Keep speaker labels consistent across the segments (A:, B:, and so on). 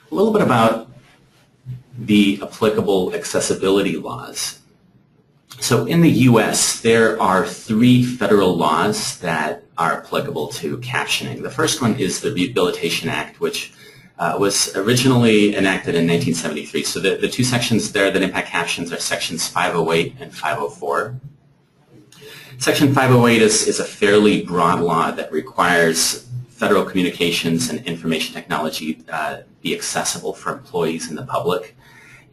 A: A little bit about the applicable accessibility laws. So in the U.S., there are 3 federal laws that are applicable to captioning. The first one is the Rehabilitation Act, which was originally enacted in 1973. So the 2 sections there that impact captions are sections 508 and 504. Section 508 is a fairly broad law that requires federal communications and information technology be accessible for employees and the public.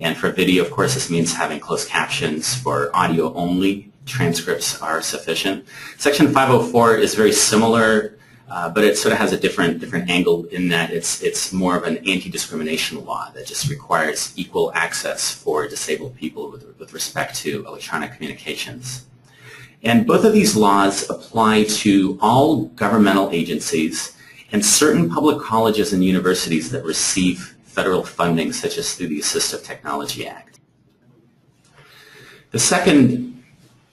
A: And for video, of course, this means having closed captions. For audio only, transcripts are sufficient. Section 504 is very similar, but it sort of has a different angle in that it's more of an anti-discrimination law that just requires equal access for disabled people with respect to electronic communications. And both of these laws apply to all governmental agencies and certain public colleges and universities that receive federal funding, such as through the Assistive Technology Act. The second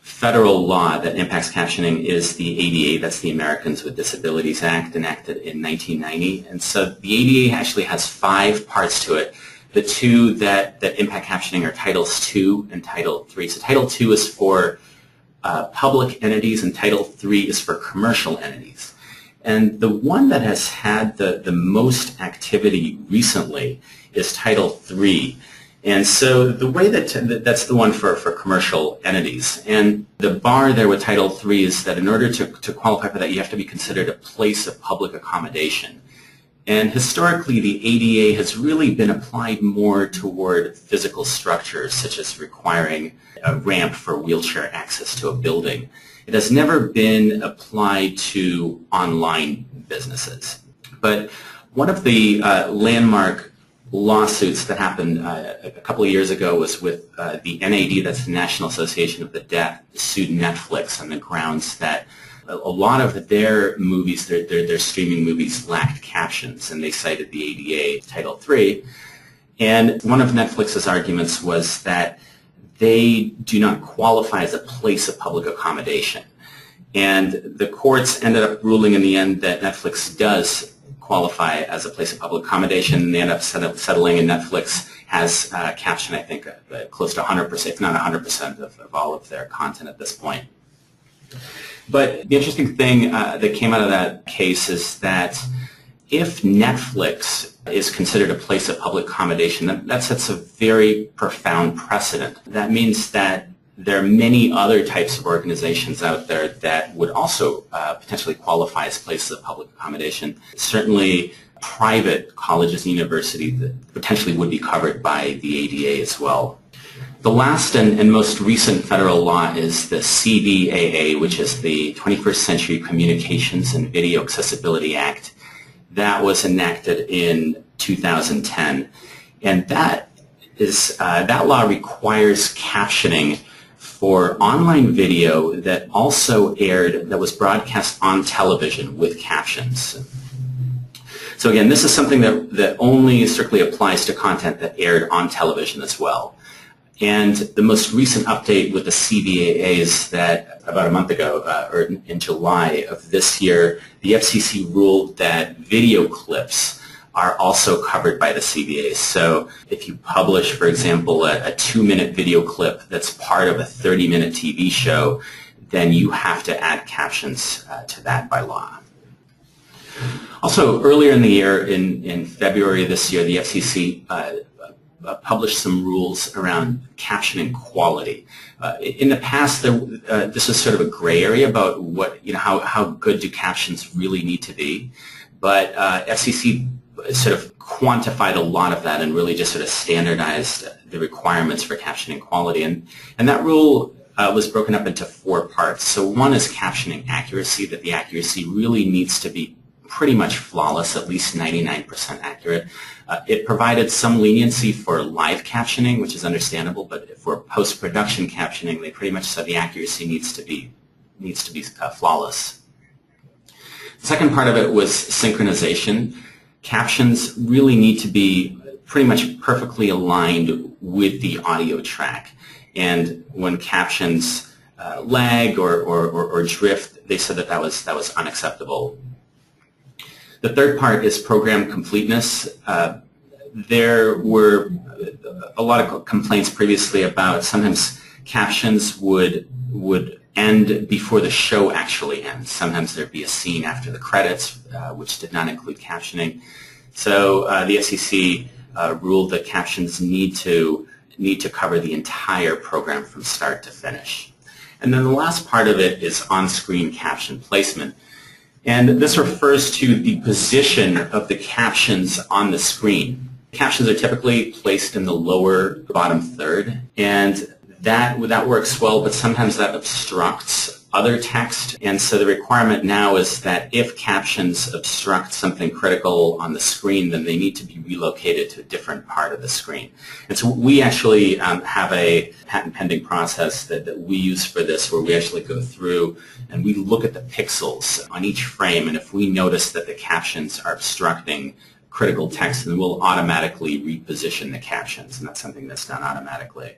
A: federal law that impacts captioning is the ADA, that's the Americans with Disabilities Act, enacted in 1990. And so the ADA actually has 5 parts to it. The 2 that impact captioning are Titles II and Title III. So Title II is for public entities and Title III is for commercial entities. And the one that has had the most activity recently is Title III. And so the way that's the one for commercial entities. And the bar there with Title III is that in order to qualify for that, you have to be considered a place of public accommodation. And historically, the ADA has really been applied more toward physical structures, such as requiring a ramp for wheelchair access to a building. It has never been applied to online businesses. But one of the landmark lawsuits that happened a couple of years ago was with the NAD, that's the National Association of the Deaf, sued Netflix on the grounds that a lot of their movies, their streaming movies, lacked captions, and they cited the ADA Title III. And one of Netflix's arguments was that they do not qualify as a place of public accommodation. And the courts ended up ruling in the end that Netflix does qualify as a place of public accommodation, and they end up settling, and Netflix has captioned, I think, close to 100%, if not 100% of all of their content at this point. But the interesting thing that came out of that case is that if Netflix is considered a place of public accommodation, that sets a very profound precedent. That means that there are many other types of organizations out there that would also potentially qualify as places of public accommodation. Certainly private colleges and universities that potentially would be covered by the ADA as well. The last and most recent federal law is the CDAA, which is the 21st Century Communications and Video Accessibility Act. That was enacted in 2010. And that law requires captioning for online video that also that was broadcast on television with captions. So again, this is something that only strictly applies to content that aired on television as well. And the most recent update with the CDAA is that about a month ago, or in July of this year, the FCC ruled that video clips are also covered by the CDAA. So if you publish, for example, a 2-minute video clip that's part of a 30-minute TV show, then you have to add captions to that by law. Also, earlier in the year, in February of this year, the FCC published some rules around captioning quality. In the past, this was sort of a gray area about how good do captions really need to be, but FCC sort of quantified a lot of that and really just sort of standardized the requirements for captioning quality. And that rule was broken up into 4 parts. So one is captioning accuracy, that the accuracy really needs to be pretty much flawless, at least 99% accurate. It provided some leniency for live captioning, which is understandable, but for post-production captioning, they pretty much said the accuracy needs to be flawless. The second part of it was synchronization. Captions really need to be pretty much perfectly aligned with the audio track. And when captions lag or drift, they said that was unacceptable. The third part is program completeness. there were a lot of complaints previously about sometimes captions would end before the show actually ends. Sometimes there'd be a scene after the credits which did not include captioning. So the SEC ruled that captions need to cover the entire program from start to finish. And then the last part of it is on-screen caption placement. And this refers to the position of the captions on the screen. Captions are typically placed in the lower bottom third, and that works well, but sometimes that obstructs other text. And so the requirement now is that if captions obstruct something critical on the screen, then they need to be relocated to a different part of the screen. And so we actually have a patent pending process that we use for this, where we actually go through and we look at the pixels on each frame, and if we notice that the captions are obstructing critical text, then we'll automatically reposition the captions, and that's something that's done automatically.